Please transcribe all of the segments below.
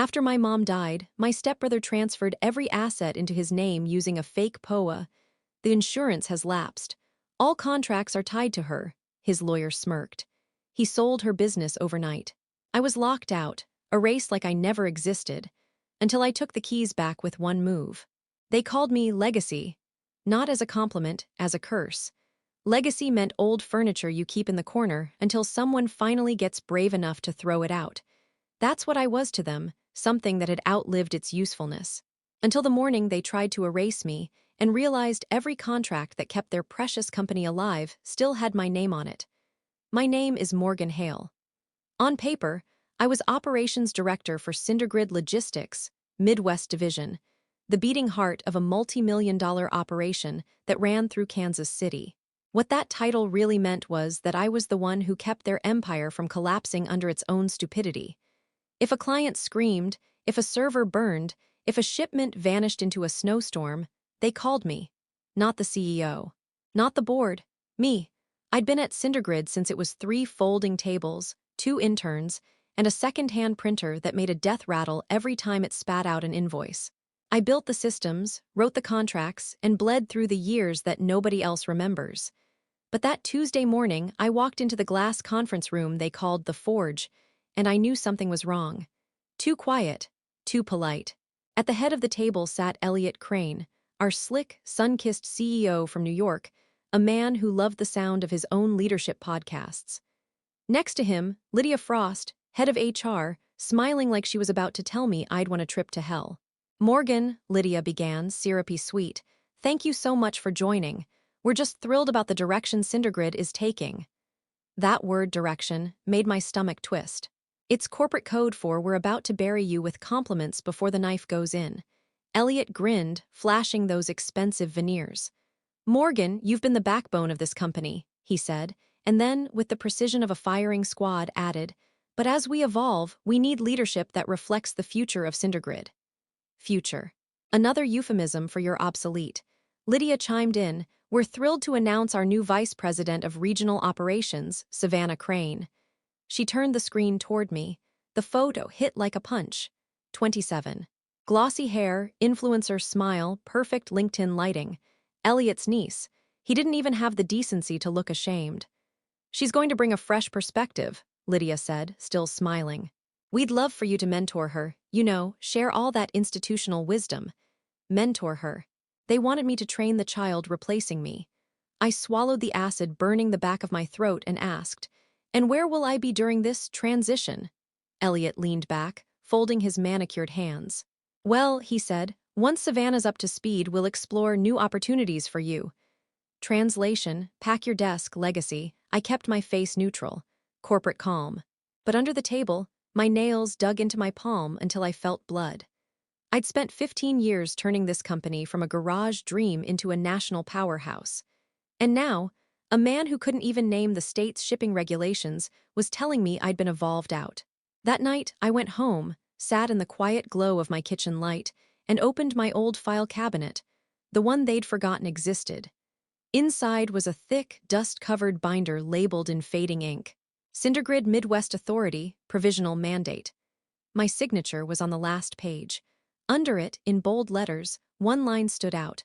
After my mom died, my stepbrother transferred every asset into his name using a fake POA. The insurance has lapsed. All contracts are tied to her, his lawyer smirked. He sold her business overnight. I was locked out, erased like I never existed, until I took the keys back with one move. They called me Legacy, not as a compliment, as a curse. Legacy meant old furniture you keep in the corner until someone finally gets brave enough to throw it out. That's what I was to them, something that had outlived its usefulness. Until the morning they tried to erase me and realized every contract that kept their precious company alive still had my name on it. My name is Morgan Hale. On paper, I was operations director for Cindergrid Logistics, Midwest Division, the beating heart of a multi-million-dollar operation that ran through Kansas City. What that title really meant was that I was the one who kept their empire from collapsing under its own stupidity. If a client screamed, if a server burned, if a shipment vanished into a snowstorm, they called me. Not the CEO. Not the board. Me. I'd been at Cindergrid since it was 3 folding tables, 2 interns, and a second-hand printer that made a death rattle every time it spat out an invoice. I built the systems, wrote the contracts, and bled through the years that nobody else remembers. But that Tuesday morning, I walked into the glass conference room they called the Forge, and I knew something was wrong. Too quiet, too polite. At the head of the table sat Elliot Crane, our slick, sun-kissed CEO from New York, a man who loved the sound of his own leadership podcasts. Next to him, Lydia Frost, head of HR, smiling like she was about to tell me I'd won a trip to hell. "Morgan," Lydia began, syrupy sweet, "thank you so much for joining. We're just thrilled about the direction Cindergrid is taking." That word, direction, made my stomach twist. It's corporate code for "we're about to bury you with compliments before the knife goes in." Elliot grinned, flashing those expensive veneers. "Morgan, you've been the backbone of this company," he said, and then, with the precision of a firing squad, added, "But as we evolve, we need leadership that reflects the future of Cindergrid." Future. Another euphemism for your obsolete. Lydia chimed in, "We're thrilled to announce our new Vice President of Regional Operations, Savannah Crane." She turned the screen toward me. The photo hit like a punch. 27. Glossy hair, influencer smile, perfect LinkedIn lighting. Elliot's niece. He didn't even have the decency to look ashamed. "She's going to bring a fresh perspective," Lydia said, still smiling. "We'd love for you to mentor her, share all that institutional wisdom." Mentor her. They wanted me to train the child replacing me. I swallowed the acid burning the back of my throat and asked, "And where will I be during this transition?" Elliot leaned back, folding his manicured hands. "Well," he said, "once Savannah's up to speed, we'll explore new opportunities for you." Translation, pack your desk, Legacy. I kept my face neutral. Corporate calm. But under the table, my nails dug into my palm until I felt blood. I'd spent 15 years turning this company from a garage dream into a national powerhouse. And now, a man who couldn't even name the state's shipping regulations was telling me I'd been evolved out. That night, I went home, sat in the quiet glow of my kitchen light, and opened my old file cabinet, the one they'd forgotten existed. Inside was a thick, dust-covered binder labeled in fading ink. Cindergrid Midwest Authority, Provisional Mandate. My signature was on the last page. Under it, in bold letters, one line stood out.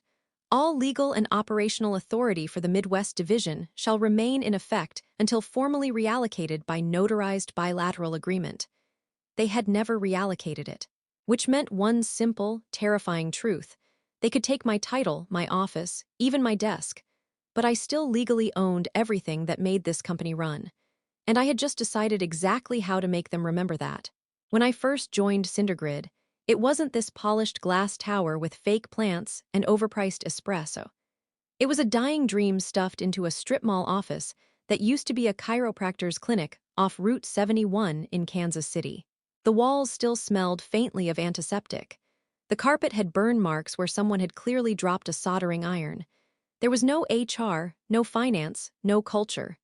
"All legal and operational authority for the Midwest Division shall remain in effect until formally reallocated by notarized bilateral agreement." They had never reallocated it, which meant one simple, terrifying truth. They could take my title, my office, even my desk, but I still legally owned everything that made this company run. And I had just decided exactly how to make them remember that. When I first joined Cindergrid, it wasn't this polished glass tower with fake plants and overpriced espresso. It was a dying dream stuffed into a strip mall office that used to be a chiropractor's clinic off Route 71 in Kansas City. The walls still smelled faintly of antiseptic. The carpet had burn marks where someone had clearly dropped a soldering iron. There was no HR, no finance, no culture.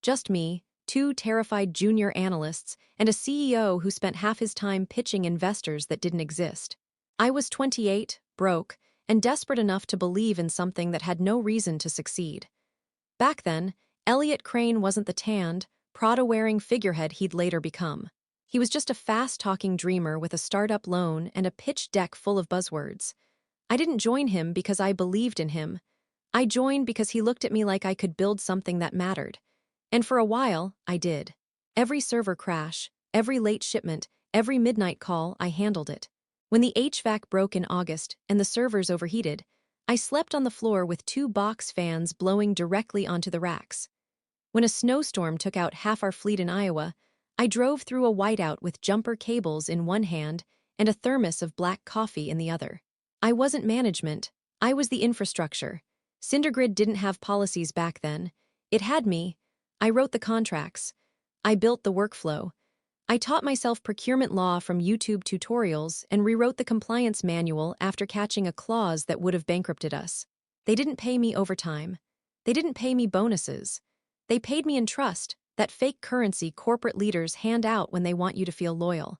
Just me, 2 terrified junior analysts, and a CEO who spent half his time pitching investors that didn't exist. I was 28, broke, and desperate enough to believe in something that had no reason to succeed. Back then, Elliot Crane wasn't the tanned, Prada-wearing figurehead he'd later become. He was just a fast-talking dreamer with a startup loan and a pitch deck full of buzzwords. I didn't join him because I believed in him. I joined because he looked at me like I could build something that mattered. And for a while, I did. Every server crash, every late shipment, every midnight call, I handled it. When the HVAC broke in August and the servers overheated, I slept on the floor with 2 box fans blowing directly onto the racks. When a snowstorm took out half our fleet in Iowa, I drove through a whiteout with jumper cables in one hand and a thermos of black coffee in the other. I wasn't management, I was the infrastructure. Cindergrid didn't have policies back then. It had me. I wrote the contracts. I built the workflow. I taught myself procurement law from YouTube tutorials and rewrote the compliance manual after catching a clause that would have bankrupted us. They didn't pay me overtime. They didn't pay me bonuses. They paid me in trust, that fake currency corporate leaders hand out when they want you to feel loyal.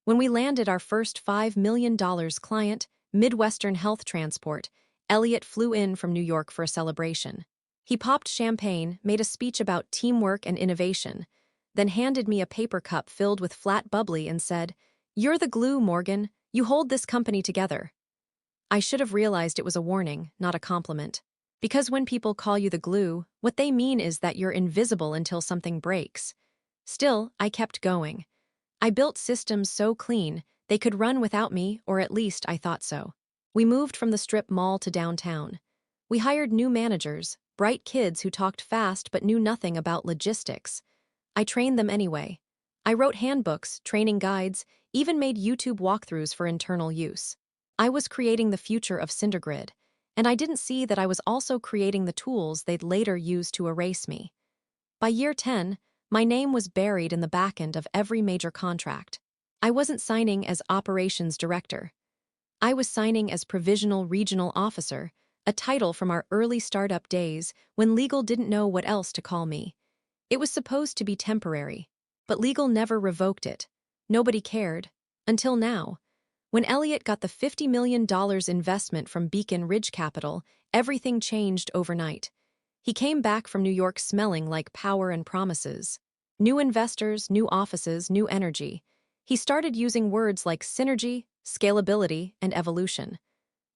When we landed our first $5 million client, Midwestern Health Transport, Elliot flew in from New York for a celebration. He popped champagne, made a speech about teamwork and innovation, then handed me a paper cup filled with flat bubbly and said, "You're the glue, Morgan. You hold this company together." I should have realized it was a warning, not a compliment. Because when people call you the glue, what they mean is that you're invisible until something breaks. Still, I kept going. I built systems so clean, they could run without me, or at least I thought so. We moved from the strip mall to downtown. We hired new managers, bright kids who talked fast but knew nothing about logistics. I trained them anyway. I wrote handbooks, training guides, even made YouTube walkthroughs for internal use. I was creating the future of Cindergrid, and I didn't see that I was also creating the tools they'd later use to erase me. By year 10, my name was buried in the back end of every major contract. I wasn't signing as operations director. I was signing as provisional regional officer, a title from our early startup days when legal didn't know what else to call me. It was supposed to be temporary, but legal never revoked it. Nobody cared. Until now. When Elliot got the $50 million investment from Beacon Ridge Capital, everything changed overnight. He came back from New York smelling like power and promises. New investors, new offices, new energy. He started using words like synergy, scalability, and evolution.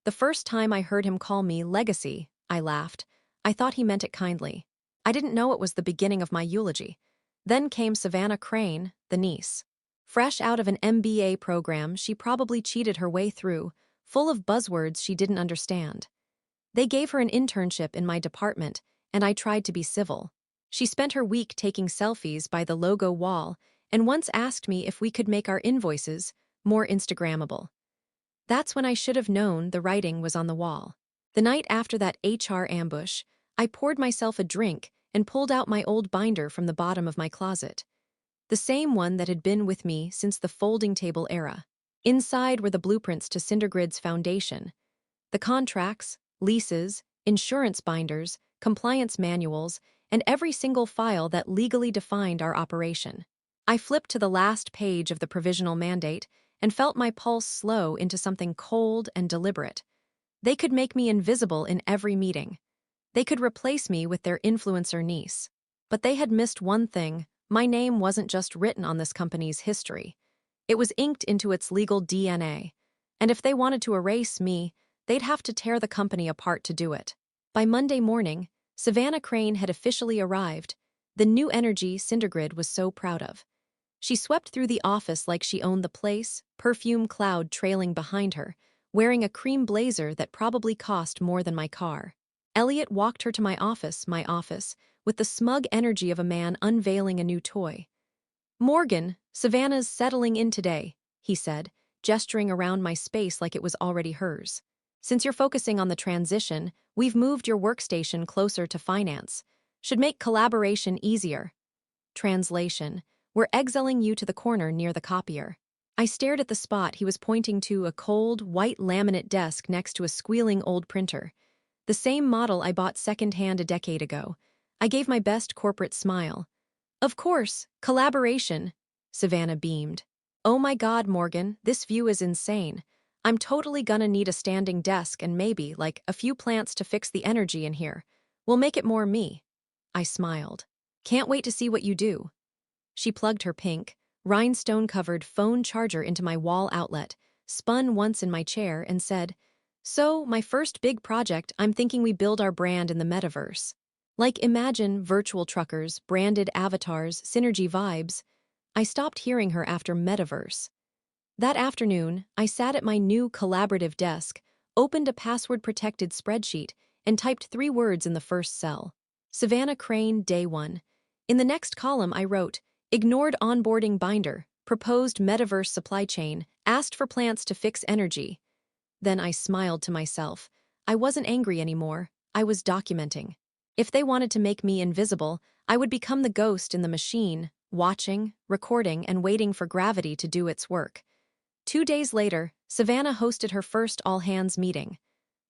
The first time I heard him call me legacy, I laughed. I thought he meant it kindly. I didn't know it was the beginning of my eulogy. Then came Savannah Crane, the niece. Fresh out of an MBA program she probably cheated her way through, full of buzzwords she didn't understand. They gave her an internship in my department, and I tried to be civil. She spent her week taking selfies by the logo wall and once asked me if we could make our invoices more Instagrammable. That's when I should have known the writing was on the wall. The night after that HR ambush, I poured myself a drink and pulled out my old binder from the bottom of my closet. The same one that had been with me since the folding table era. Inside were the blueprints to Cindergrid's foundation. The contracts, leases, insurance binders, compliance manuals, and every single file that legally defined our operation. I flipped to the last page of the provisional mandate and felt my pulse slow into something cold and deliberate. They could make me invisible in every meeting. They could replace me with their influencer niece. But they had missed one thing. My name wasn't just written on this company's history. It was inked into its legal DNA. And if they wanted to erase me, they'd have to tear the company apart to do it. By Monday morning, Savannah Crane had officially arrived, the new energy Cindergrid was so proud of. She swept through the office like she owned the place, perfume cloud trailing behind her, wearing a cream blazer that probably cost more than my car. Elliot walked her to my office, with the smug energy of a man unveiling a new toy. "Morgan, Savannah's settling in today," he said, gesturing around my space like it was already hers. "Since you're focusing on the transition, we've moved your workstation closer to finance. Should make collaboration easier." Translation: "We're exiling you to the corner near the copier." I stared at the spot he was pointing to, a cold, white laminate desk next to a squealing old printer. The same model I bought secondhand a decade ago. I gave my best corporate smile. "Of course, collaboration," Savannah beamed. "Oh my God, Morgan, this view is insane. I'm totally gonna need a standing desk and maybe, like, a few plants to fix the energy in here. We'll make it more me." I smiled. "Can't wait to see what you do." She plugged her pink, rhinestone-covered phone charger into my wall outlet, spun once in my chair, and said, "So, my first big project, I'm thinking we build our brand in the metaverse." Like imagine virtual truckers, branded avatars, synergy vibes. I stopped hearing her after metaverse. That afternoon, I sat at my new collaborative desk, opened a password-protected spreadsheet, and typed 3 words in the first cell. Savannah Crane, Day 1. In the next column, I wrote, ignored onboarding binder, proposed metaverse supply chain, asked for plants to fix energy. Then I smiled to myself. I wasn't angry anymore. I was documenting. If they wanted to make me invisible, I would become the ghost in the machine, watching, recording, and waiting for gravity to do its work. 2 days later, Savannah hosted her first all-hands meeting.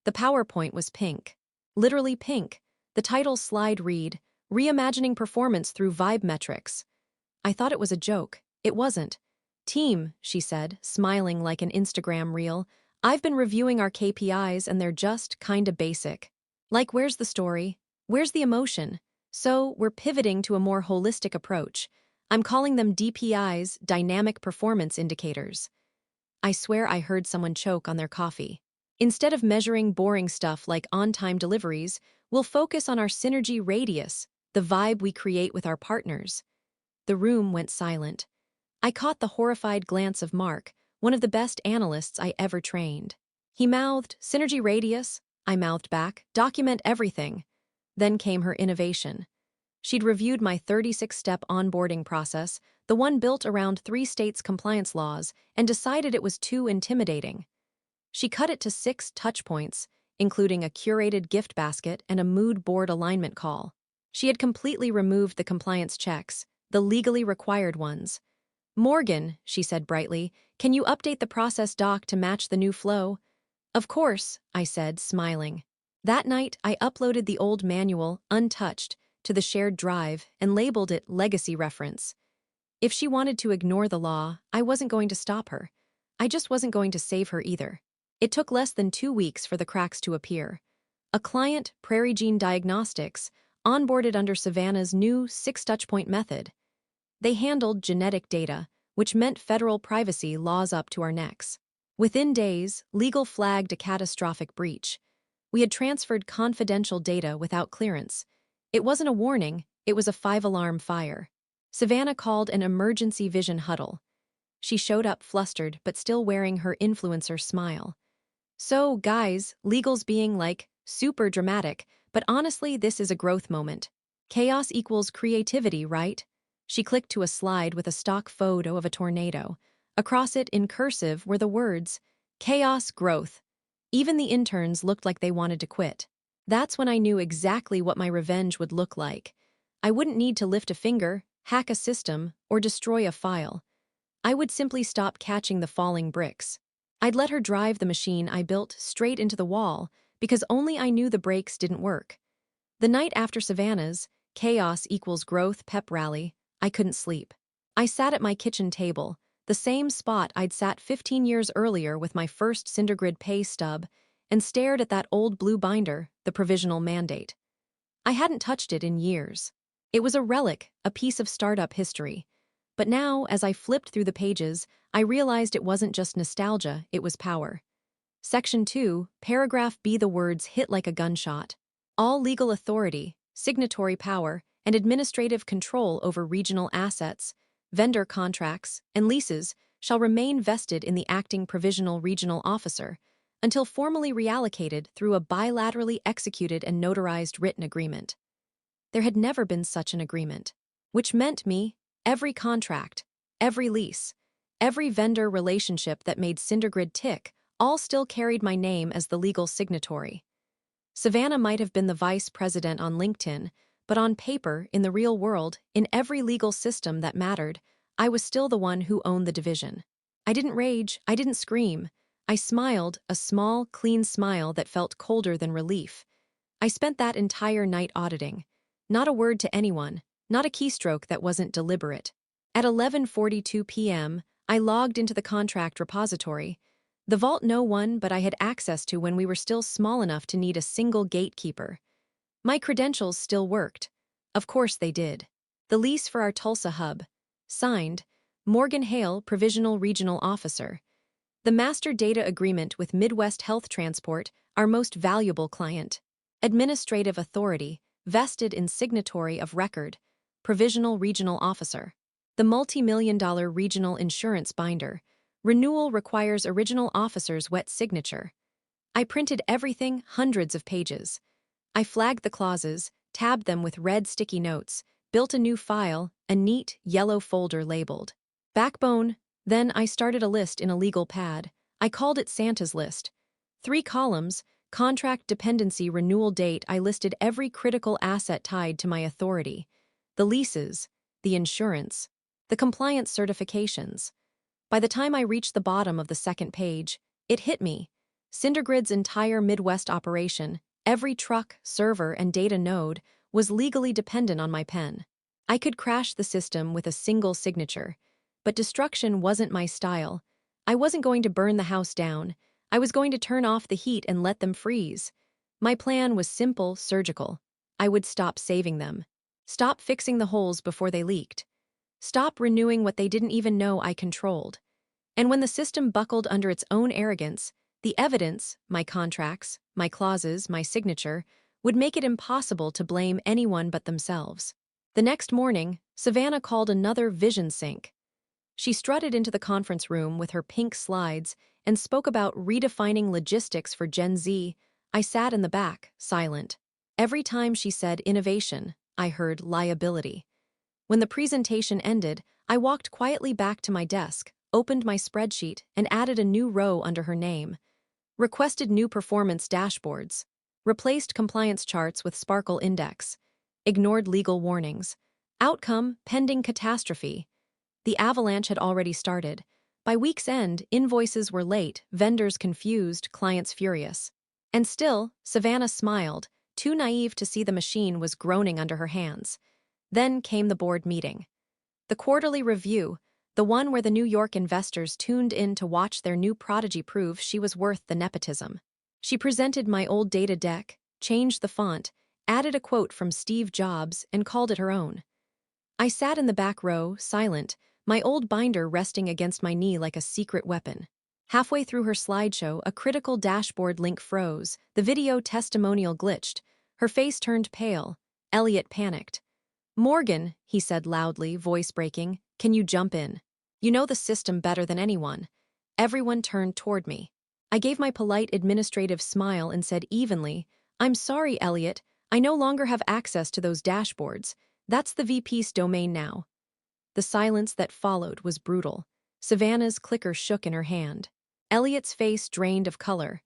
The PowerPoint was pink. Literally pink. The title slide read, Reimagining Performance Through Vibe Metrics. I thought it was a joke. It wasn't. Team, she said, smiling like an Instagram reel, I've been reviewing our KPIs and they're just kinda basic. Like, where's the story? Where's the emotion? So, we're pivoting to a more holistic approach. I'm calling them DPIs, Dynamic Performance Indicators. I swear I heard someone choke on their coffee. Instead of measuring boring stuff like on-time deliveries, we'll focus on our synergy radius, the vibe we create with our partners. The room went silent. I caught the horrified glance of Mark, one of the best analysts I ever trained. He mouthed, "Synergy radius?" I mouthed back, "Document everything." Then came her innovation. She'd reviewed my 36-step onboarding process, the one built around 3 states' compliance laws, and decided it was too intimidating. She cut it to 6 touchpoints, including a curated gift basket and a mood board alignment call. She had completely removed the compliance checks, the legally required ones. "Morgan," she said brightly, "can you update the process doc to match the new flow?" "Of course," I said, smiling. That night, I uploaded the old manual, untouched, to the shared drive and labeled it Legacy Reference. If she wanted to ignore the law, I wasn't going to stop her. I just wasn't going to save her either. It took less than 2 weeks for the cracks to appear. A client, Prairie Gene Diagnostics, onboarded under Savannah's new 6-touchpoint method. They handled genetic data, which meant federal privacy laws up to our necks. Within days, legal flagged a catastrophic breach. We had transferred confidential data without clearance. It wasn't a warning, it was a 5-alarm fire. Savannah called an emergency vision huddle. She showed up flustered but still wearing her influencer smile. "So, guys, legal's being like, super dramatic, but honestly this is a growth moment. Chaos equals creativity, right?" She clicked to a slide with a stock photo of a tornado. Across it, in cursive, were the words, "Chaos, growth." Even the interns looked like they wanted to quit. That's when I knew exactly what my revenge would look like. I wouldn't need to lift a finger, hack a system, or destroy a file. I would simply stop catching the falling bricks. I'd let her drive the machine I built straight into the wall, because only I knew the brakes didn't work. The night after Savannah's Chaos equals Growth pep rally, I couldn't sleep. I sat at my kitchen table, the same spot I'd sat 15 years earlier with my first Cindergrid pay stub, and stared at that old blue binder, the provisional mandate. I hadn't touched it in years. It was a relic, a piece of startup history. But now, as I flipped through the pages, I realized it wasn't just nostalgia, it was power. Section 2, Paragraph B. The words hit like a gunshot. All legal authority, signatory power, and administrative control over regional assets, vendor contracts, and leases shall remain vested in the acting provisional regional officer until formally reallocated through a bilaterally executed and notarized written agreement. There had never been such an agreement, which meant every contract, every lease, every vendor relationship that made Cindergrid tick all still carried my name as the legal signatory. Savannah might have been the vice president on LinkedIn, but on paper, in the real world, in every legal system that mattered, I was still the one who owned the division. I didn't rage, I didn't scream. I smiled, a small, clean smile that felt colder than relief. I spent that entire night auditing. Not a word to anyone, not a keystroke that wasn't deliberate. At 11:42 p.m., I logged into the contract repository, the vault no one but I had access to when we were still small enough to need a single gatekeeper. My credentials still worked. Of course they did. The lease for our Tulsa hub. Signed. Morgan Hale, Provisional Regional Officer. The Master Data Agreement with Midwest Health Transport, our most valuable client. Administrative Authority, vested in Signatory of Record, Provisional Regional Officer. The multi-million-dollar regional insurance binder. Renewal requires original officer's wet signature. I printed everything, hundreds of pages. I flagged the clauses, tabbed them with red sticky notes, built a new file, a neat, yellow folder labeled Backbone. Then I started a list in a legal pad. I called it Santa's List. 3 columns, contract dependency renewal date. I listed every critical asset tied to my authority. The leases, the insurance, the compliance certifications. By the time I reached the bottom of the second page, it hit me. Cindergrid's entire Midwest operation, every truck, server, and data node, was legally dependent on my pen. I could crash the system with a single signature. But destruction wasn't my style. I wasn't going to burn the house down. I was going to turn off the heat and let them freeze. My plan was simple, surgical. I would stop saving them. Stop fixing the holes before they leaked. Stop renewing what they didn't even know I controlled. And when the system buckled under its own arrogance, the evidence, my contracts, my clauses, my signature, would make it impossible to blame anyone but themselves. The next morning, Savannah called another vision sync. She strutted into the conference room with her pink slides and spoke about redefining logistics for Gen Z. I sat in the back, silent. Every time she said innovation, I heard liability. When the presentation ended, I walked quietly back to my desk, opened my spreadsheet, and added a new row under her name. Requested new performance dashboards. Replaced compliance charts with Sparkle Index. Ignored legal warnings. Outcome, pending catastrophe. The avalanche had already started. By week's end, invoices were late, vendors confused, clients furious. And still, Savannah smiled, too naive to see the machine was groaning under her hands. Then came the board meeting. The quarterly review, the one where the New York investors tuned in to watch their new prodigy prove she was worth the nepotism. She presented my old data deck, changed the font, added a quote from Steve Jobs, and called it her own. I sat in the back row, silent, my old binder resting against my knee like a secret weapon. Halfway through her slideshow, a critical dashboard link froze, the video testimonial glitched. Her face turned pale. Elliot panicked. "Morgan," he said loudly, voice breaking, "can you jump in? You know the system better than anyone." Everyone turned toward me. I gave my polite administrative smile and said evenly, "I'm sorry, Elliot, I no longer have access to those dashboards. That's the VP's domain now." The silence that followed was brutal. Savannah's clicker shook in her hand. Elliot's face drained of color.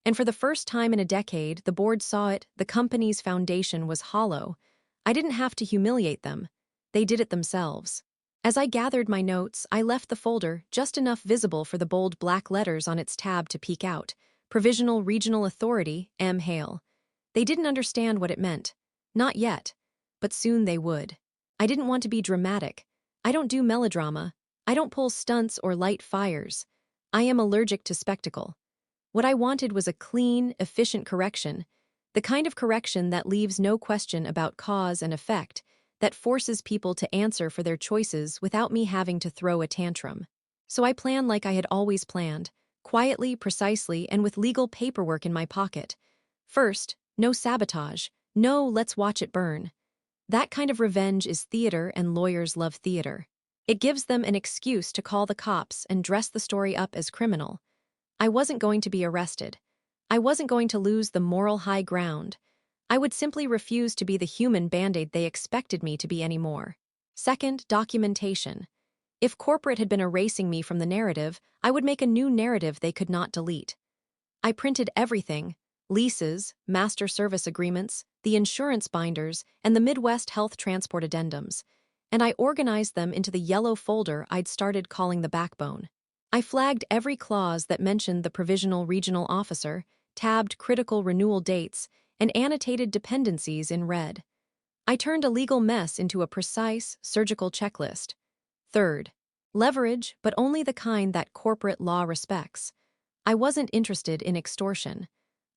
And for the first time in a decade, the board saw it, the company's foundation was hollow. I didn't have to humiliate them. They did it themselves. As I gathered my notes, I left the folder just enough visible for the bold black letters on its tab to peek out. Provisional Regional Authority, M. Hale. They didn't understand what it meant. Not yet. But soon they would. I didn't want to be dramatic. I don't do melodrama. I don't pull stunts or light fires. I am allergic to spectacle. What I wanted was a clean, efficient correction, the kind of correction that leaves no question about cause and effect, that forces people to answer for their choices without me having to throw a tantrum. So I planned like I had always planned, quietly, precisely, and with legal paperwork in my pocket. First, no sabotage. No, let's watch it burn. That kind of revenge is theater, and lawyers love theater. It gives them an excuse to call the cops and dress the story up as criminal. I wasn't going to be arrested. I wasn't going to lose the moral high ground. I would simply refuse to be the human band-aid they expected me to be anymore. Second, documentation. If corporate had been erasing me from the narrative, I would make a new narrative they could not delete. I printed everything: leases, master service agreements, the insurance binders, and the Midwest Health Transport addendums, and I organized them into the yellow folder I'd started calling the backbone. I flagged every clause that mentioned the Provisional Regional Officer, tabbed critical renewal dates, and annotated dependencies in red. I turned a legal mess into a precise, surgical checklist. Third, leverage, but only the kind that corporate law respects. I wasn't interested in extortion.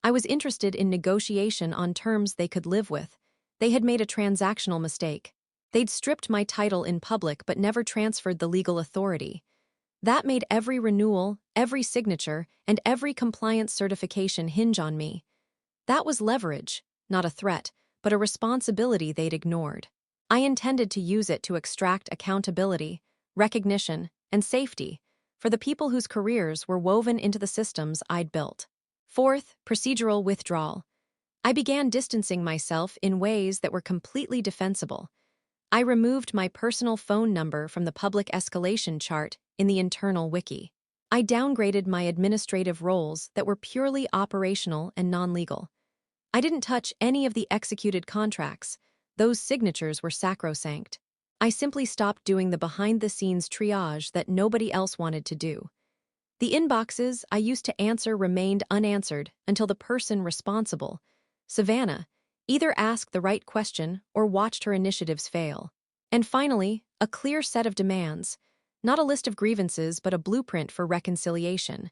I was interested in negotiation on terms they could live with. They had made a transactional mistake. They'd stripped my title in public but never transferred the legal authority. That made every renewal, every signature, and every compliance certification hinge on me. That was leverage, not a threat, but a responsibility they'd ignored. I intended to use it to extract accountability, recognition, and safety for the people whose careers were woven into the systems I'd built. Fourth, procedural withdrawal. I began distancing myself in ways that were completely defensible. I removed my personal phone number from the public escalation chart in the internal wiki. I downgraded my administrative roles that were purely operational and non-legal. I didn't touch any of the executed contracts. Those signatures were sacrosanct. I simply stopped doing the behind-the-scenes triage that nobody else wanted to do. The inboxes I used to answer remained unanswered until the person responsible, Savannah, either asked the right question or watched her initiatives fail. And finally, a clear set of demands, not a list of grievances but a blueprint for reconciliation.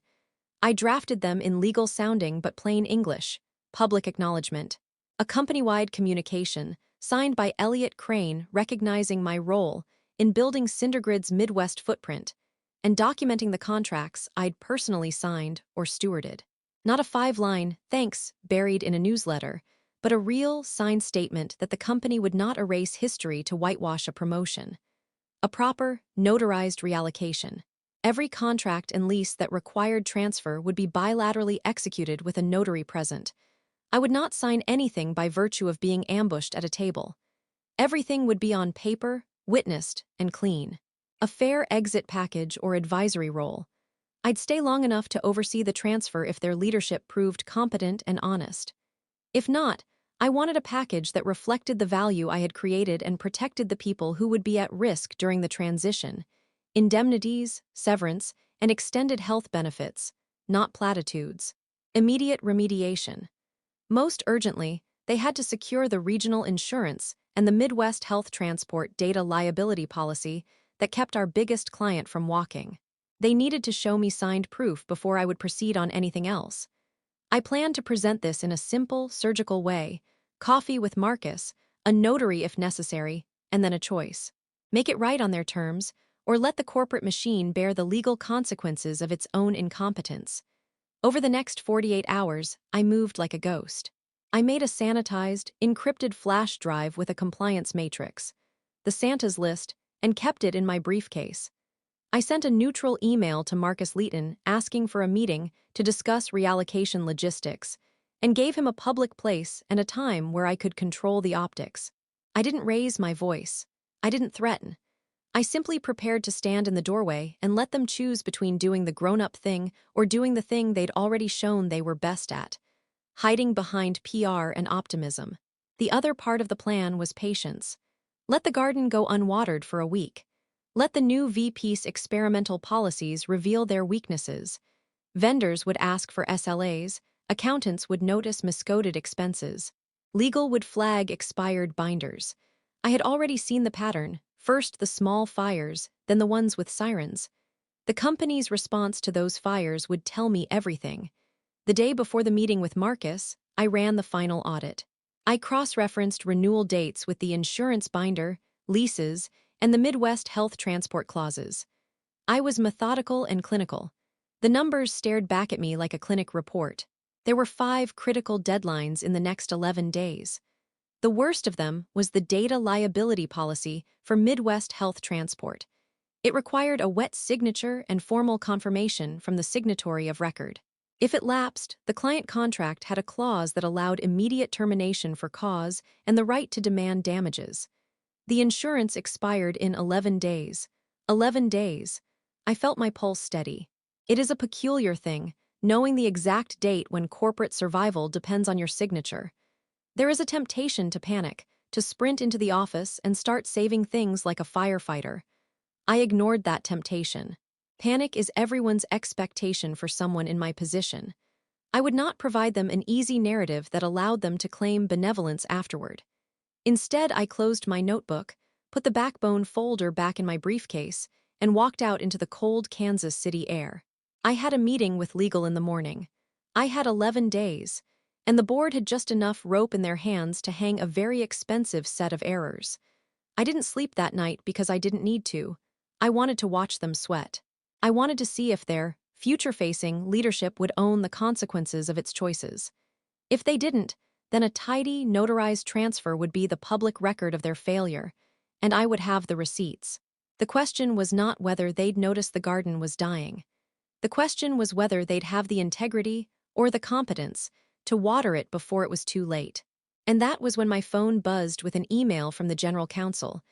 I drafted them in legal-sounding but plain English, public acknowledgement, a company-wide communication signed by Elliot Crane recognizing my role in building Cindergrid's Midwest footprint and documenting the contracts I'd personally signed or stewarded. Not a 5-line thanks buried in a newsletter, but a real, signed statement that the company would not erase history to whitewash a promotion. A proper, notarized reallocation. Every contract and lease that required transfer would be bilaterally executed with a notary present. I would not sign anything by virtue of being ambushed at a table. Everything would be on paper, witnessed, and clean. A fair exit package or advisory role. I'd stay long enough to oversee the transfer if their leadership proved competent and honest. If not, I wanted a package that reflected the value I had created and protected the people who would be at risk during the transition. Indemnities, severance, and extended health benefits, not platitudes. Immediate remediation. Most urgently, they had to secure the regional insurance and the Midwest Health Transport data liability policy that kept our biggest client from walking. They needed to show me signed proof before I would proceed on anything else. I planned to present this in a simple, surgical way: coffee with Marcus, a notary if necessary, and then a choice. Make it right on their terms, or let the corporate machine bear the legal consequences of its own incompetence. Over the next 48 hours, I moved like a ghost. I made a sanitized, encrypted flash drive with a compliance matrix, the Santa's list, and kept it in my briefcase. I sent a neutral email to Marcus Leeton asking for a meeting to discuss reallocation logistics, and gave him a public place and a time where I could control the optics. I didn't raise my voice. I didn't threaten. I simply prepared to stand in the doorway and let them choose between doing the grown-up thing or doing the thing they'd already shown they were best at, hiding behind PR and optimism. The other part of the plan was patience. Let the garden go unwatered for a week. Let the new VP's experimental policies reveal their weaknesses. Vendors would ask for SLAs, accountants would notice miscoded expenses. Legal would flag expired binders. I had already seen the pattern, first the small fires, then the ones with sirens. The company's response to those fires would tell me everything. The day before the meeting with Marcus, I ran the final audit. I cross-referenced renewal dates with the insurance binder, leases, and the Midwest Health Transport clauses. I was methodical and clinical. The numbers stared back at me like a clinic report. There were 5 critical deadlines in the next 11 days. The worst of them was the data liability policy for Midwest Health Transport. It required a wet signature and formal confirmation from the signatory of record. If it lapsed, the client contract had a clause that allowed immediate termination for cause and the right to demand damages. The insurance expired in 11 days. 11 days. I felt my pulse steady. It is a peculiar thing, knowing the exact date when corporate survival depends on your signature. There is a temptation to panic, to sprint into the office and start saving things like a firefighter. I ignored that temptation. Panic is everyone's expectation for someone in my position. I would not provide them an easy narrative that allowed them to claim benevolence afterward. Instead, I closed my notebook, put the backbone folder back in my briefcase, and walked out into the cold Kansas City air. I had a meeting with legal in the morning. I had 11 days, and the board had just enough rope in their hands to hang a very expensive set of errors. I didn't sleep that night because I didn't need to. I wanted to watch them sweat. I wanted to see if their future-facing leadership would own the consequences of its choices. If they didn't, then a tidy, notarized transfer would be the public record of their failure, and I would have the receipts. The question was not whether they'd notice the garden was dying. The question was whether they'd have the integrity or the competence to water it before it was too late. And that was when my phone buzzed with an email from the General Counsel.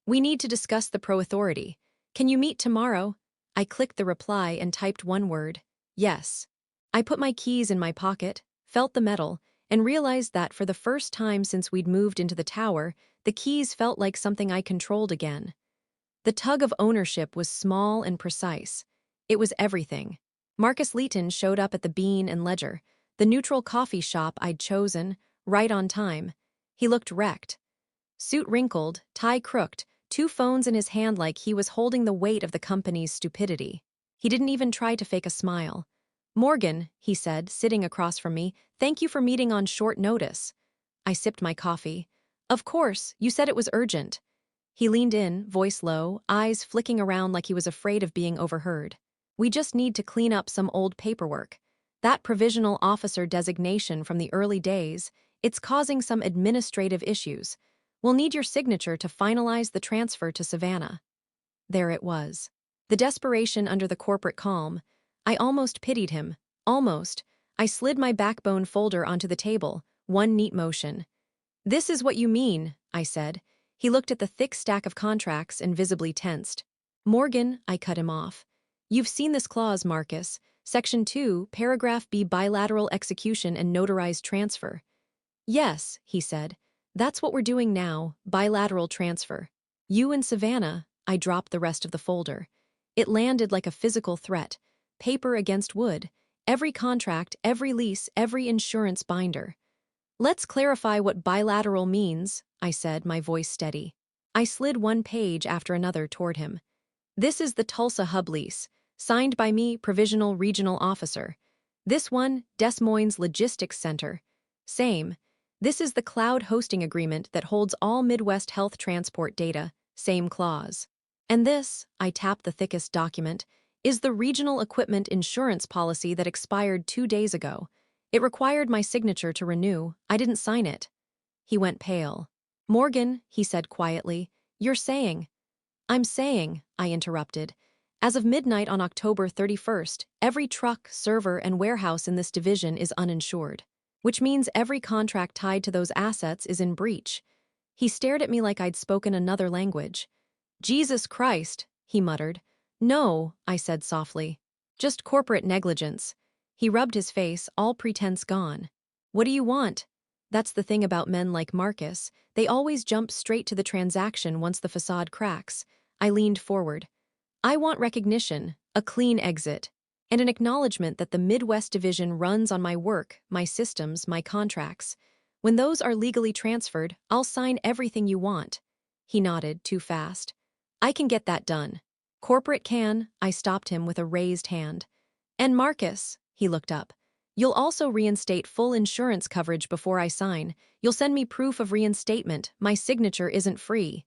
"We need to discuss the pro-authority. Can you meet tomorrow?" I clicked the reply and typed one word: yes. I put my keys in my pocket, felt the metal, and realized that for the first time since we'd moved into the tower, the keys felt like something I controlled again. The tug of ownership was small and precise. It was everything. Marcus Leeton showed up at the Bean and Ledger, the neutral coffee shop I'd chosen, right on time. He looked wrecked. Suit wrinkled, tie crooked, two phones in his hand like he was holding the weight of the company's stupidity. He didn't even try to fake a smile. "Morgan," he said, sitting across from me, "thank you for meeting on short notice." I sipped my coffee. "Of course, you said it was urgent." He leaned in, voice low, eyes flicking around like he was afraid of being overheard. "We just need to clean up some old paperwork. That provisional officer designation from the early days, it's causing some administrative issues. We'll need your signature to finalize the transfer to Savannah." There it was. The desperation under the corporate calm. I almost pitied him. Almost. I slid my backbone folder onto the table, one neat motion. "This is what you mean," I said. He looked at the thick stack of contracts and visibly tensed. "Morgan," I cut him off. "You've seen this clause, Marcus. Section 2, Paragraph B, bilateral execution and notarized transfer." "Yes," he said. "That's what we're doing now, bilateral transfer. You and Savannah." I dropped the rest of the folder. It landed like a physical threat. Paper against wood. Every contract, every lease, every insurance binder. "Let's clarify what bilateral means," I said, my voice steady. I slid one page after another toward him. "This is the Tulsa hub lease, signed by me, Provisional Regional Officer. This one, Des Moines Logistics Center. Same. This is the cloud hosting agreement that holds all Midwest health transport data. Same clause. And this," I tapped the thickest document, "is the regional equipment insurance policy that expired 2 days ago. It required my signature to renew. I didn't sign it." He went pale. "Morgan," he said quietly, "you're saying—" "I'm saying," I interrupted, "as of midnight on October 31st, every truck, server, and warehouse in this division is uninsured, which means every contract tied to those assets is in breach." He stared at me like I'd spoken another language. "Jesus Christ," he muttered. "No," I said softly. "Just corporate negligence." He rubbed his face, all pretense gone. "What do you want?" That's the thing about men like Marcus. They always jump straight to the transaction once the facade cracks. I leaned forward. "I want recognition, a clean exit, and an acknowledgement that the Midwest Division runs on my work, my systems, my contracts. When those are legally transferred, I'll sign everything you want." He nodded, too fast. "I can get that done." "Corporate can," I stopped him with a raised hand. "And Marcus," he looked up, "you'll also reinstate full insurance coverage before I sign. You'll send me proof of reinstatement. My signature isn't free."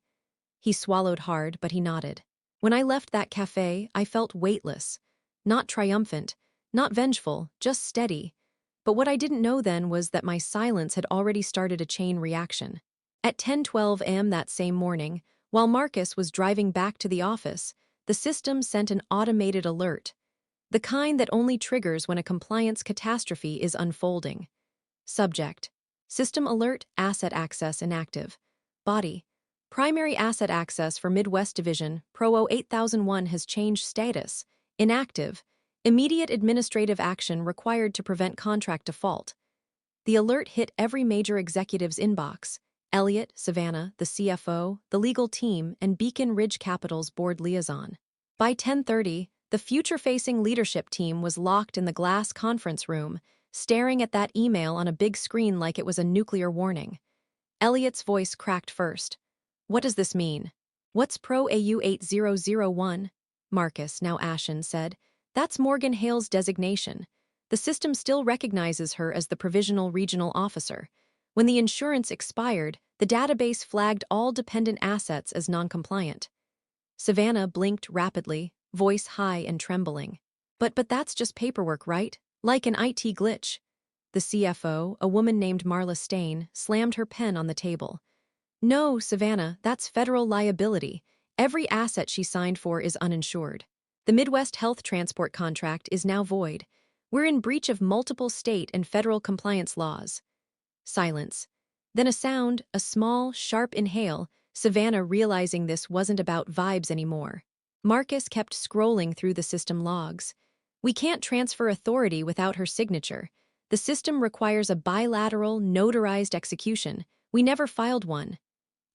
He swallowed hard, but he nodded. When I left that cafe, I felt weightless. Not triumphant, not vengeful, just steady. But what I didn't know then was that my silence had already started a chain reaction. At 10:12 a.m. that same morning, while Marcus was driving back to the office, the system sent an automated alert. The kind that only triggers when a compliance catastrophe is unfolding. Subject: System alert, asset access inactive. Body: Primary asset access for Midwest Division, Pro 8001 has changed status. Inactive. Immediate administrative action required to prevent contract default. The alert hit every major executive's inbox: Elliott, Savannah, the CFO, the legal team, and Beacon Ridge Capital's board liaison. By 10:30, the future-facing leadership team was locked in the glass conference room, staring at that email on a big screen like it was a nuclear warning. Elliott's voice cracked first. "What does this mean?" "What's Pro AU 8001? Marcus, now ashen, said. "That's Morgan Hale's designation. The system still recognizes her as the Provisional Regional Officer. When the insurance expired, the database flagged all dependent assets as non-compliant. Savannah blinked rapidly, voice high and trembling. But that's just paperwork, right? Like an IT glitch. The CFO, a woman named Marla Stain, slammed her pen on the table. No, Savannah, that's federal liability. Every asset she signed for is uninsured. The Midwest Health Transport contract is now void. We're in breach of multiple state and federal compliance laws. Silence. Then a sound, a small, sharp inhale, Savannah realizing this wasn't about vibes anymore. Marcus kept scrolling through the system logs. We can't transfer authority without her signature. The system requires a bilateral, notarized execution. We never filed one.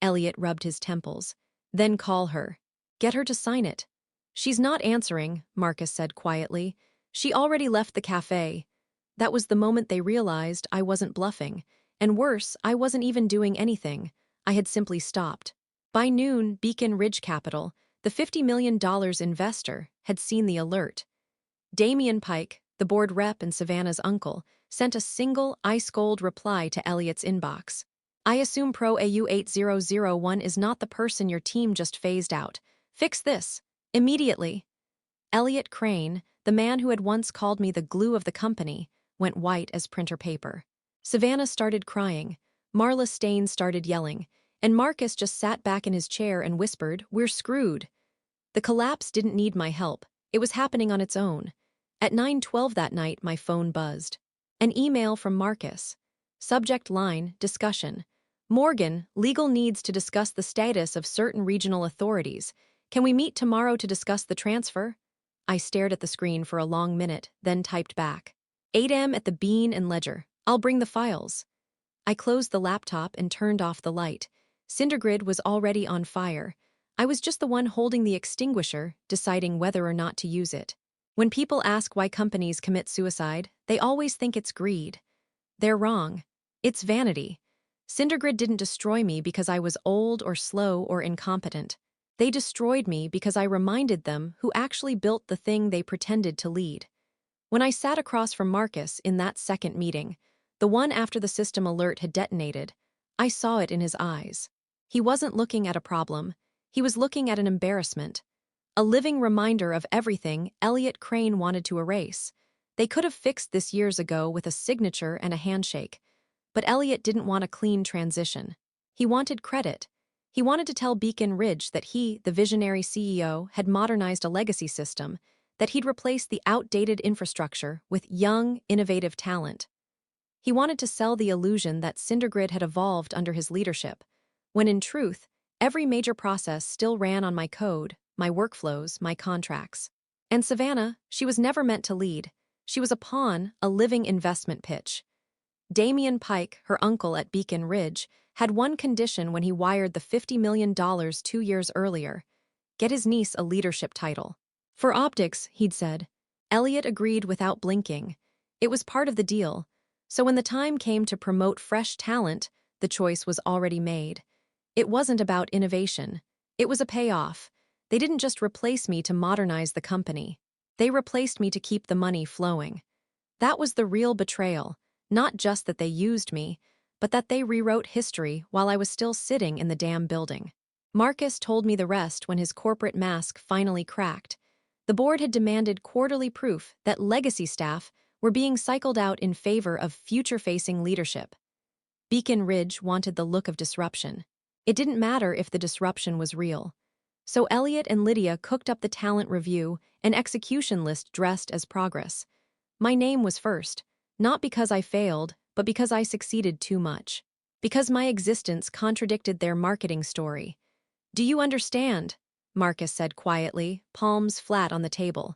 Elliot rubbed his temples. Then call her. Get her to sign it. She's not answering, Marcus said quietly. She already left the cafe. That was the moment they realized I wasn't bluffing. And worse, I wasn't even doing anything. I had simply stopped. By noon, Beacon Ridge Capital, the $50 million investor, had seen the alert. Damian Pike, the board rep and Savannah's uncle, sent a single, ice-cold reply to Elliot's inbox. I assume Pro AU 8001 is not the person your team just phased out. Fix this. Immediately. Elliot Crane, the man who had once called me the glue of the company, went white as printer paper. Savannah started crying. Marla Stain started yelling. And Marcus just sat back in his chair and whispered, "We're screwed." The collapse didn't need my help. It was happening on its own. At 9:12 that night, my phone buzzed. An email from Marcus. Subject line, discussion. Morgan, legal needs to discuss the status of certain regional authorities. Can we meet tomorrow to discuss the transfer? I stared at the screen for a long minute, then typed back. 8 a.m. at the Bean and Ledger. I'll bring the files. I closed the laptop and turned off the light. Cindergrid was already on fire. I was just the one holding the extinguisher, deciding whether or not to use it. When people ask why companies commit suicide, they always think it's greed. They're wrong. It's vanity. Cindergrid didn't destroy me because I was old or slow or incompetent. They destroyed me because I reminded them who actually built the thing they pretended to lead. When I sat across from Marcus in that second meeting, the one after the system alert had detonated, I saw it in his eyes. He wasn't looking at a problem. He was looking at an embarrassment. A living reminder of everything Elliot Crane wanted to erase. They could have fixed this years ago with a signature and a handshake. But Elliot didn't want a clean transition. He wanted credit. He wanted to tell Beacon Ridge that he, the visionary CEO, had modernized a legacy system, that he'd replaced the outdated infrastructure with young, innovative talent. He wanted to sell the illusion that Cindergrid had evolved under his leadership, when in truth, every major process still ran on my code, my workflows, my contracts. And Savannah, she was never meant to lead. She was a pawn, a living investment pitch. Damian Pike, her uncle at Beacon Ridge, had one condition when he wired the $50 million 2 years earlier: get his niece a leadership title. For optics, he'd said. Elliot agreed without blinking. It was part of the deal. So when the time came to promote fresh talent, the choice was already made. It wasn't about innovation. It was a payoff. They didn't just replace me to modernize the company. They replaced me to keep the money flowing. That was the real betrayal, not just that they used me, but that they rewrote history while I was still sitting in the damn building. Marcus told me the rest when his corporate mask finally cracked. The board had demanded quarterly proof that legacy staff were being cycled out in favor of future-facing leadership. Beacon Ridge wanted the look of disruption. It didn't matter if the disruption was real. So Elliot and Lydia cooked up the talent review and execution list dressed as progress. My name was first, not because I failed, but because I succeeded too much. Because my existence contradicted their marketing story. Do you understand? Marcus said quietly, palms flat on the table.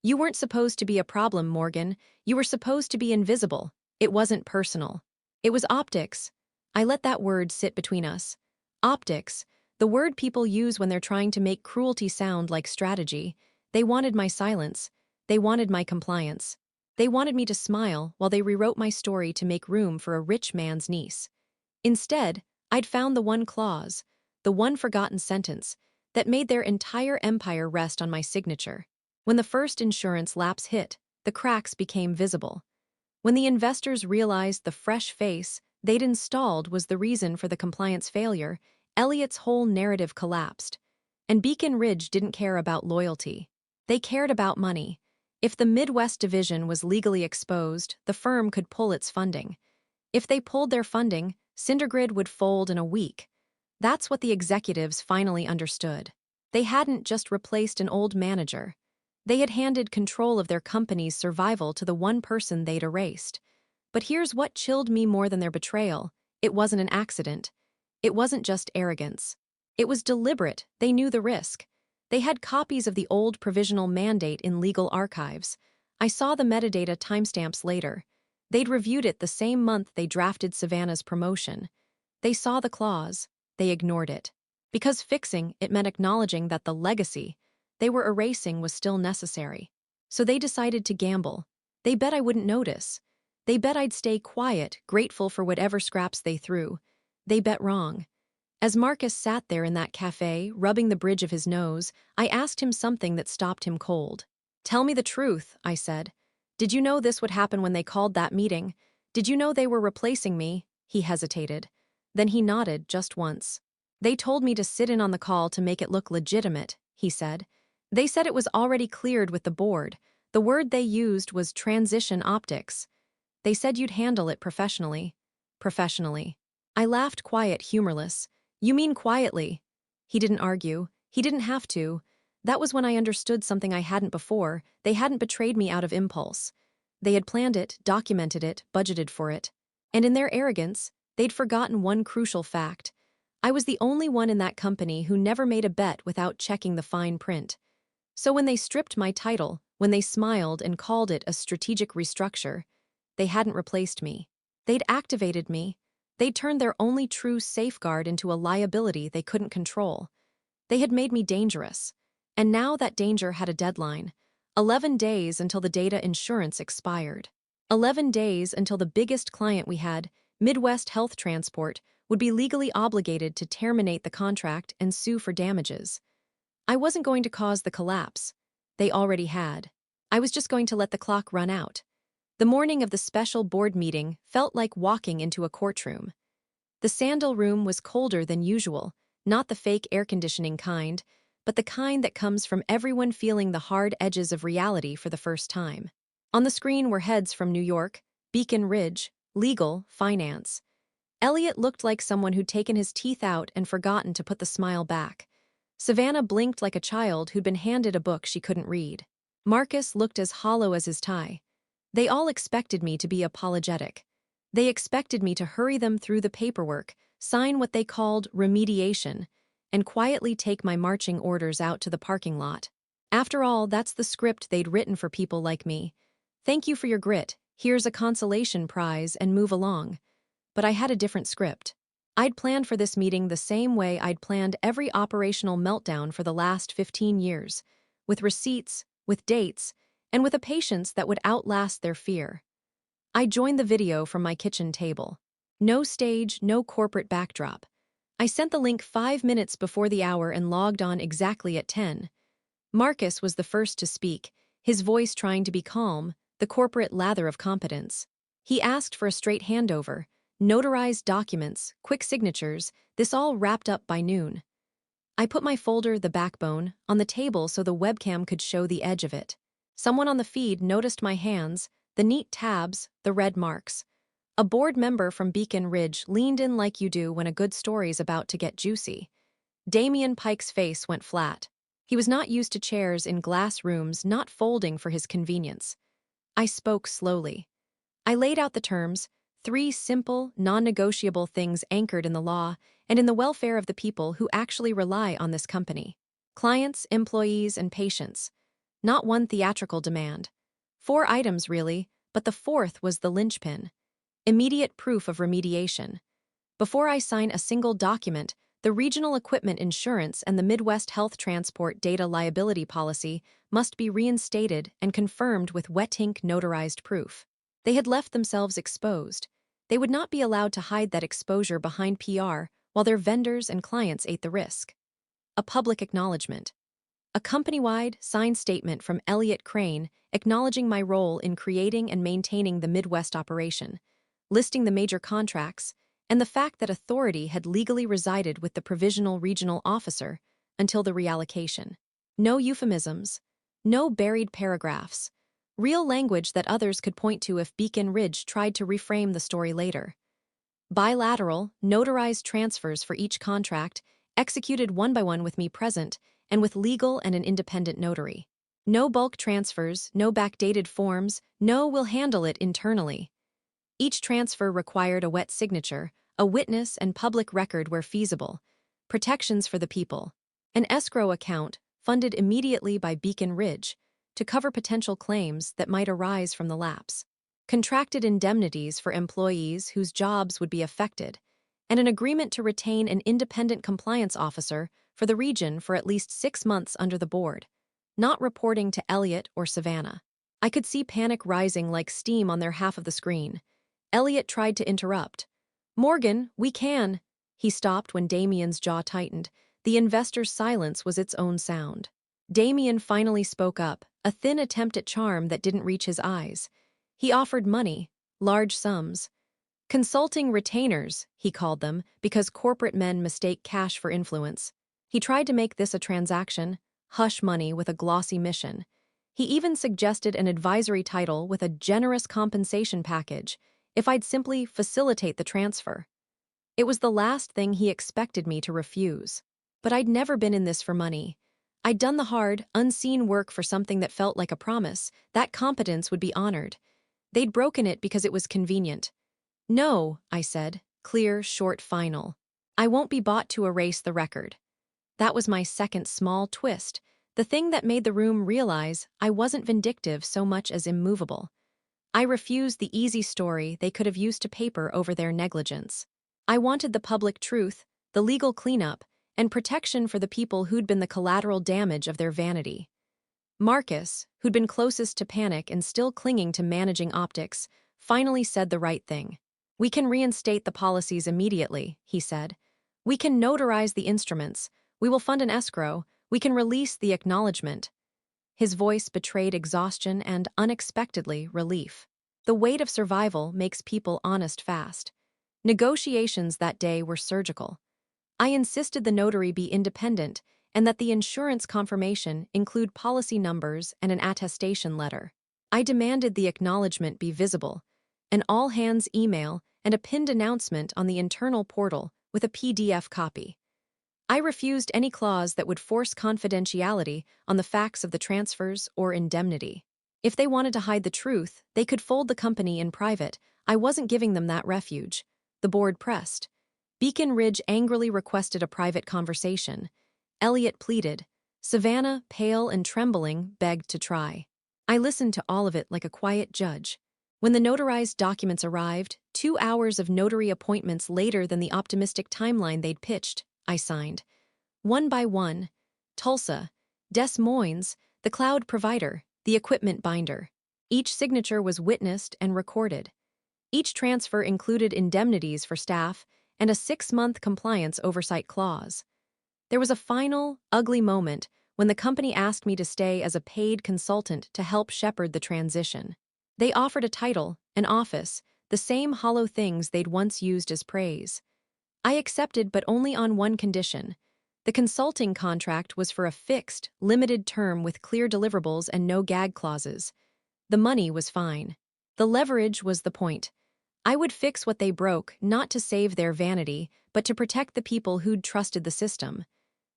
You weren't supposed to be a problem, Morgan. You were supposed to be invisible. It wasn't personal. It was optics. I let that word sit between us. Optics, the word people use when they're trying to make cruelty sound like strategy. They wanted my silence. They wanted my compliance. They wanted me to smile while they rewrote my story to make room for a rich man's niece. Instead, I'd found the one clause, the one forgotten sentence, that made their entire empire rest on my signature. When the first insurance lapse hit, the cracks became visible. When the investors realized the fresh face, they'd installed was the reason for the compliance failure, Elliot's whole narrative collapsed. And Beacon Ridge didn't care about loyalty. They cared about money. If the Midwest division was legally exposed, the firm could pull its funding. If they pulled their funding, Cindergrid would fold in a week. That's what the executives finally understood. They hadn't just replaced an old manager. They had handed control of their company's survival to the one person they'd erased. But here's what chilled me more than their betrayal. It wasn't an accident. It wasn't just arrogance. It was deliberate. They knew the risk. They had copies of the old provisional mandate in legal archives. I saw the metadata timestamps later. They'd reviewed it the same month they drafted Savannah's promotion. They saw the clause. They ignored it. Because fixing it meant acknowledging that the legacy they were erasing was still necessary. So they decided to gamble. They bet I wouldn't notice. They bet I'd stay quiet, grateful for whatever scraps they threw. They bet wrong. As Marcus sat there in that cafe, rubbing the bridge of his nose, I asked him something that stopped him cold. "Tell me the truth," I said. "Did you know this would happen when they called that meeting? Did you know they were replacing me?" He hesitated. Then he nodded just once. "They told me to sit in on the call to make it look legitimate," he said. "They said it was already cleared with the board. The word they used was transition optics. They said you'd handle it professionally." Professionally. I laughed quiet, humorless. "You mean quietly?" He didn't argue. He didn't have to. That was when I understood something I hadn't before. They hadn't betrayed me out of impulse. They had planned it, documented it, budgeted for it. And in their arrogance, they'd forgotten one crucial fact. I was the only one in that company who never made a bet without checking the fine print. So when they stripped my title, when they smiled and called it a strategic restructure, they hadn't replaced me. They'd activated me. They'd turned their only true safeguard into a liability they couldn't control. They had made me dangerous. And now that danger had a deadline. 11 days until the data insurance expired. 11 days until the biggest client we had, Midwest Health Transport, would be legally obligated to terminate the contract and sue for damages. I wasn't going to cause the collapse. They already had. I was just going to let the clock run out. The morning of the special board meeting felt like walking into a courtroom. The sandal room was colder than usual, not the fake air conditioning kind, but the kind that comes from everyone feeling the hard edges of reality for the first time. On the screen were heads from New York, Beacon Ridge, legal, finance. Elliot looked like someone who'd taken his teeth out and forgotten to put the smile back. Savannah blinked like a child who'd been handed a book she couldn't read. Marcus looked as hollow as his tie. They all expected me to be apologetic. They expected me to hurry them through the paperwork, sign what they called remediation, and quietly take my marching orders out to the parking lot. After all, that's the script they'd written for people like me. "Thank you for your grit, here's a consolation prize, and move along." But I had a different script. I'd planned for this meeting the same way I'd planned every operational meltdown for the last 15 years, with receipts, with dates, and with a patience that would outlast their fear. I joined the video from my kitchen table. No stage, no corporate backdrop. I sent the link 5 minutes before the hour and logged on exactly at 10. Marcus was the first to speak, his voice trying to be calm, the corporate lather of competence. He asked for a straight handover, notarized documents, quick signatures, this all wrapped up by noon. I put my folder, the backbone, on the table so the webcam could show the edge of it. Someone on the feed noticed my hands, the neat tabs, the red marks. A board member from Beacon Ridge leaned in like you do when a good story's about to get juicy. Damian Pike's face went flat. He was not used to chairs in glass rooms not folding for his convenience. I spoke slowly. I laid out the terms, 3 simple, non-negotiable things anchored in the law and in the welfare of the people who actually rely on this company. Clients, employees, and patients. Not one theatrical demand. 4 items, really, but the 4th was the linchpin. Immediate proof of remediation. Before I sign a single document, the Regional Equipment Insurance and the Midwest Health Transport Data Liability Policy must be reinstated and confirmed with wet ink notarized proof. They had left themselves exposed. They would not be allowed to hide that exposure behind PR while their vendors and clients ate the risk. A public acknowledgement. A company-wide signed statement from Elliot Crane acknowledging my role in creating and maintaining the Midwest operation. listing the major contracts, and the fact that authority had legally resided with the provisional regional officer until the reallocation. No euphemisms, no buried paragraphs, real language that others could point to if Beacon Ridge tried to reframe the story later. Bilateral, notarized transfers for each contract, executed one by one with me present, and with legal and an independent notary. No bulk transfers, no backdated forms, no "we'll handle it internally." Each transfer required a wet signature, a witness and public record where feasible, protections for the people, an escrow account funded immediately by Beacon Ridge to cover potential claims that might arise from the lapse, contracted indemnities for employees whose jobs would be affected, and an agreement to retain an independent compliance officer for the region for at least 6 months under the board, not reporting to Elliot or Savannah. I could see panic rising like steam on their half of the screen. Elliot tried to interrupt. "Morgan, we can." He stopped when Damien's jaw tightened. The investor's silence was its own sound. Damien finally spoke up, a thin attempt at charm that didn't reach his eyes. He offered money, large sums. Consulting retainers, he called them, because corporate men mistake cash for influence. He tried to make this a transaction, hush money with a glossy mission. He even suggested an advisory title with a generous compensation package if I'd simply facilitate the transfer. It was the last thing he expected me to refuse. But I'd never been in this for money. I'd done the hard, unseen work for something that felt like a promise. That competence would be honored. They'd broken it because it was convenient. "No," I said, clear, short, final. "I won't be bought to erase the record." That was my second small twist, the thing that made the room realize I wasn't vindictive so much as immovable. I refused the easy story they could have used to paper over their negligence. I wanted the public truth, the legal cleanup, and protection for the people who'd been the collateral damage of their vanity. Marcus, who'd been closest to panic and still clinging to managing optics, finally said the right thing. "We can reinstate the policies immediately," he said. "We can notarize the instruments. We will fund an escrow. We can release the acknowledgement." His voice betrayed exhaustion and, unexpectedly, relief. The weight of survival makes people honest fast. Negotiations that day were surgical. I insisted the notary be independent and that the insurance confirmation include policy numbers and an attestation letter. I demanded the acknowledgement be visible, an all-hands email and a pinned announcement on the internal portal with a PDF copy. I refused any clause that would force confidentiality on the facts of the transfers or indemnity. If they wanted to hide the truth, they could fold the company in private. I wasn't giving them that refuge. The board pressed. Beacon Ridge angrily requested a private conversation. Elliot pleaded. Savannah, pale and trembling, begged to try. I listened to all of it like a quiet judge. When the notarized documents arrived, 2 hours of notary appointments later than the optimistic timeline they'd pitched, I signed. One by one. Tulsa, Des Moines, the cloud provider, the equipment binder. Each signature was witnessed and recorded. Each transfer included indemnities for staff and a 6-month compliance oversight clause. There was a final, ugly moment when the company asked me to stay as a paid consultant to help shepherd the transition. They offered a title, an office, the same hollow things they'd once used as praise. I accepted, but only on one condition. The consulting contract was for a fixed, limited term with clear deliverables and no gag clauses. The money was fine. The leverage was the point. I would fix what they broke, not to save their vanity, but to protect the people who'd trusted the system.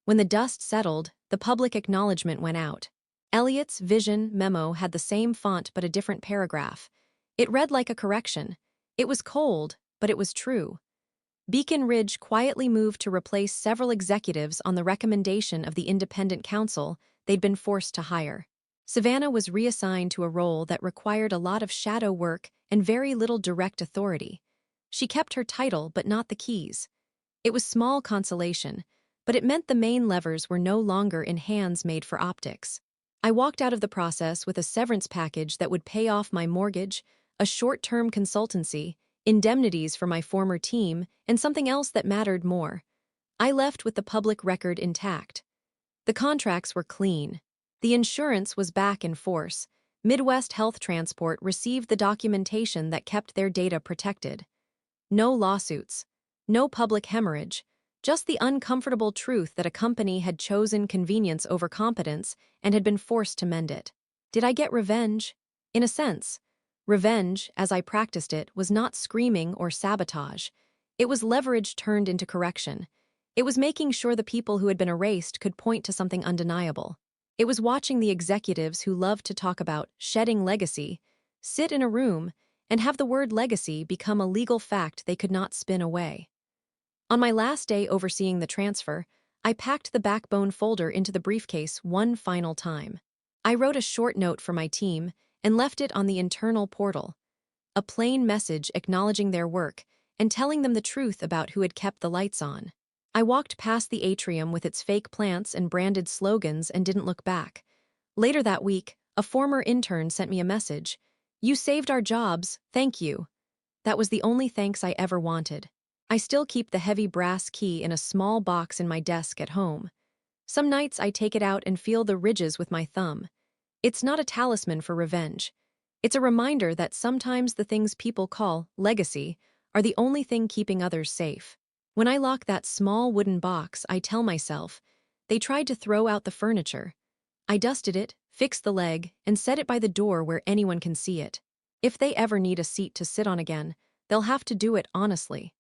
When the dust settled, the public acknowledgement went out. Elliot's vision memo had the same font but a different paragraph. It read like a correction. It was cold, but it was true. Beacon Ridge quietly moved to replace several executives on the recommendation of the independent counsel they'd been forced to hire. Savannah was reassigned to a role that required a lot of shadow work and very little direct authority. She kept her title but not the keys. It was small consolation, but it meant the main levers were no longer in hands made for optics. I walked out of the process with a severance package that would pay off my mortgage, a short-term consultancy, indemnities for my former team, and something else that mattered more. I left with the public record intact. The contracts were clean. The insurance was back in force. Midwest Health Transport received the documentation that kept their data protected. No lawsuits, no public hemorrhage, just the uncomfortable truth that a company had chosen convenience over competence and had been forced to mend it. Did I get revenge? In a sense. Revenge, as I practiced it, was not screaming or sabotage. It was leverage turned into correction. It was making sure the people who had been erased could point to something undeniable. It was watching the executives who loved to talk about shedding legacy sit in a room and have the word legacy become a legal fact they could not spin away. On my last day overseeing the transfer, I packed the backbone folder into the briefcase one final time. I wrote a short note for my team and left it on the internal portal. A plain message acknowledging their work and telling them the truth about who had kept the lights on. I walked past the atrium with its fake plants and branded slogans and didn't look back. Later that week, a former intern sent me a message. "You saved our jobs, thank you." That was the only thanks I ever wanted. I still keep the heavy brass key in a small box in my desk at home. Some nights I take it out and feel the ridges with my thumb. It's not a talisman for revenge. It's a reminder that sometimes the things people call legacy are the only thing keeping others safe. When I lock that small wooden box, I tell myself, they tried to throw out the furniture. I dusted it, fixed the leg, and set it by the door where anyone can see it. If they ever need a seat to sit on again, they'll have to do it honestly.